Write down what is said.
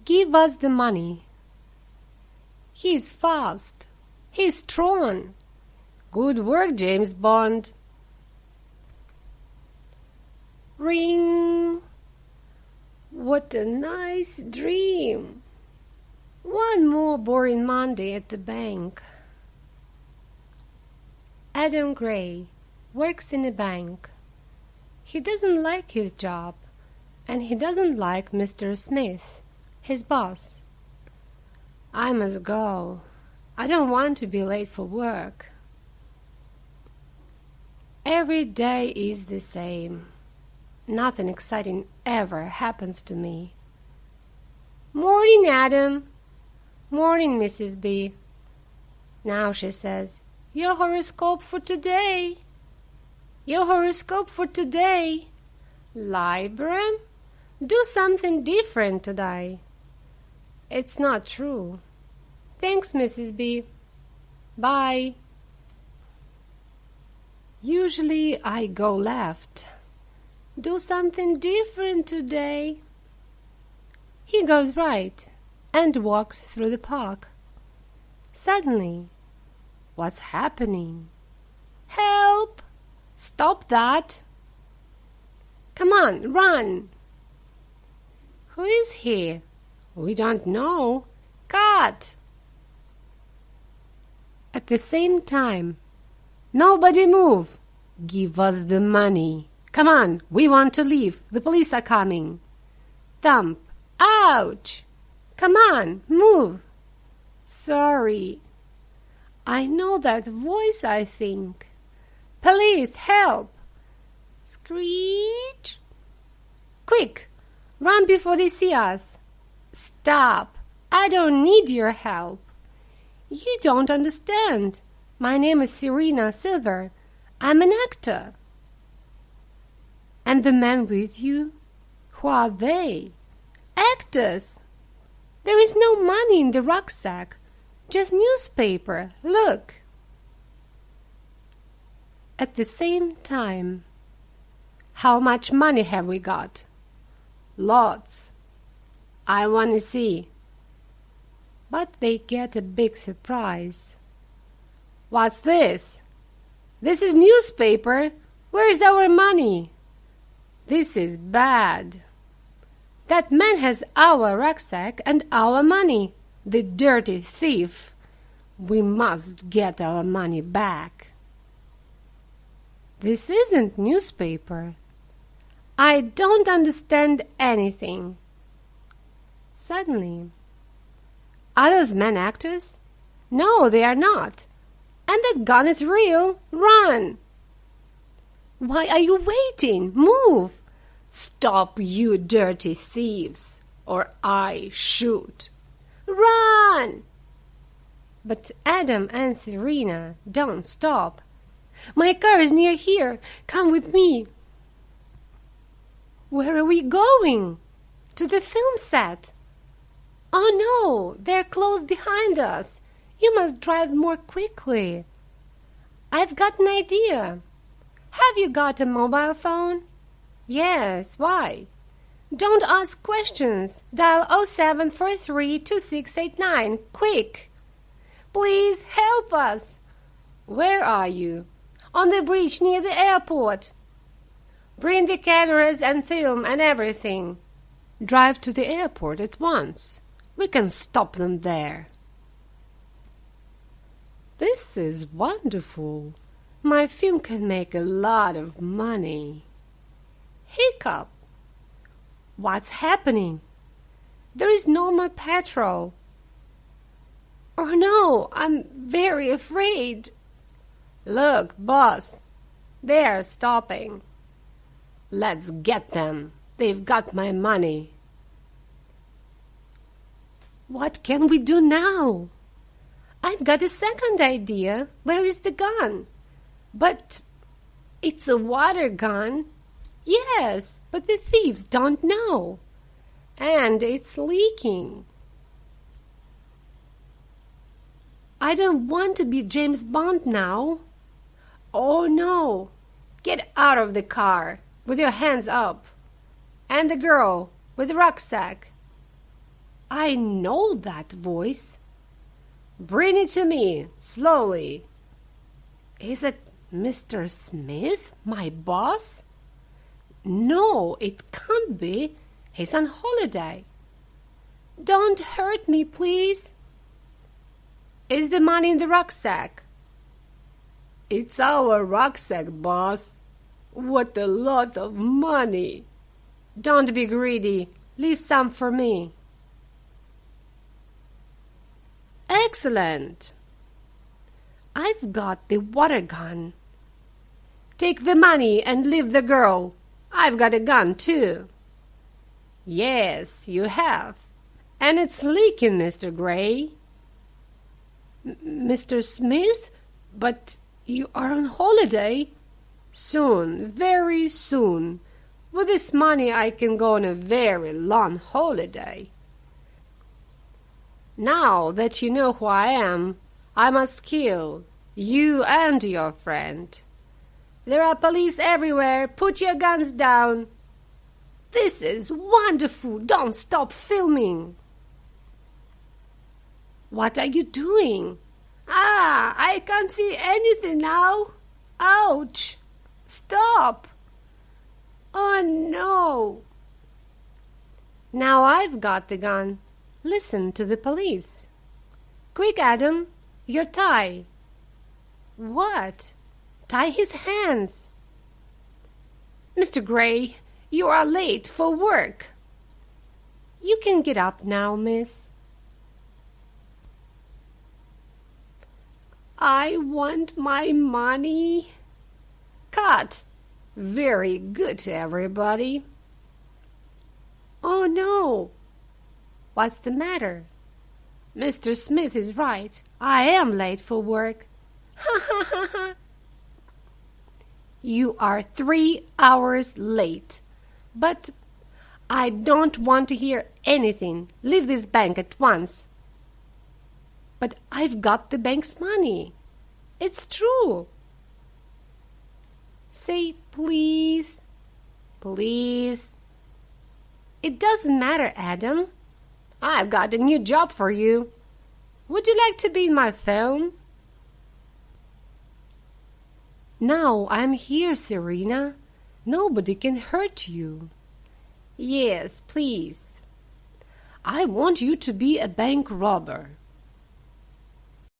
Give us the money. He's fast. He's strong. Good work, James Bond. Ring. What a nice dream. One more boring Monday at the bank. Adam Gray works in a bank. He doesn't like his job, and he doesn't like Mr. Smith, his boss. I must go. I don't want to be late for work. Every day is the same. Nothing exciting ever happens to me. Morning, Adam. Morning, Mrs. B. Now she says, your horoscope for today. Your horoscope for today. Libra, do something different today. It's not true. Thanks, Mrs. B. Bye. Usually I go left. Do something different today. He goes right and walks through the park. Suddenly, what's happening? Help! Stop that! Come on, run! Who is he? We don't know. Cut! At the same time, nobody move! Give us the money! Come on, we want to leave. The police are coming. Thump! Ouch! Come on, move! Sorry. I know that voice, I think. Police, help! Screech! Quick! Run before they see us! Stop! I don't need your help. You don't understand. My name is Serena Silver. I'm an actor. And the men with you? Who are they? Actors. There is no money in the rucksack. Just newspaper. Look. At the same time, how much money have we got? Lots. I want to see. But they get a big surprise. What's this? This is newspaper. Where's our money? This is bad. That man has our rucksack and our money. The dirty thief. We must get our money back. This isn't newspaper. I don't understand anything. Suddenly, are those men actors? No, they are not. And that gun is real. Run! Why are you waiting? Move! Stop, you dirty thieves, or I shoot. Run! But Adam and Serena don't stop. My car is near here. Come with me. Where are we going? To the film set. Oh no, they're close behind us. You must drive more quickly. I've got an idea. Have you got a mobile phone? Yes, why? Don't ask questions. Dial 0743-2689. Quick. Please help us. Where are you? On the bridge near the airport. Bring the cameras and film and everything. Drive to the airport at once. We can stop them there. This is wonderful. My film can make a lot of money. Hiccup. What's happening? There is no more petrol. Oh no, I'm very afraid. Look, boss, they're stopping. Let's get them. They've got my money. What can we do now? I've got a second idea. Where is the gun? But it's a water gun. Yes, but the thieves don't know. And it's leaking. I don't want to be James Bond now. Oh no. Get out of the car with your hands up. And the girl with the rucksack. I know that voice. Bring it to me, slowly. Is it Mr. Smith, my boss? No, it can't be. He's on holiday. Don't hurt me, please. Is the money in the rucksack? It's our rucksack, boss. What a lot of money. Don't be greedy. Leave some for me. Excellent. I've got the water gun. Take the money and leave the girl. I've got a gun, too. Yes, you have. And it's leaking, Mr. Gray. Mr. Smith? But you are on holiday. Soon, very soon. With this money I can go on a very long holiday. Now that you know who I am, I must kill you and your friend. There are police everywhere. Put your guns down. This is wonderful. Don't stop filming. What are you doing? I can't see anything now. Ouch. Stop. Oh, no. Now I've got the gun. Listen to the police. Quick, Adam, your tie. What? Tie his hands. Mr. Gray, you are late for work. You can get up now, miss. I want my money. Cut. Very good, everybody. Oh, no. What's the matter? Mr. Smith is right. I am late for work. Ha ha ha ha. You are 3 hours late. But I don't want to hear anything. Leave this bank at once. But I've got the bank's money. It's true. Say please. Please. It doesn't matter, Adam. I've got a new job for you. Would you like to be in my film? Now I'm here, Serena. Nobody can hurt you. Yes, please. I want you to be a bank robber.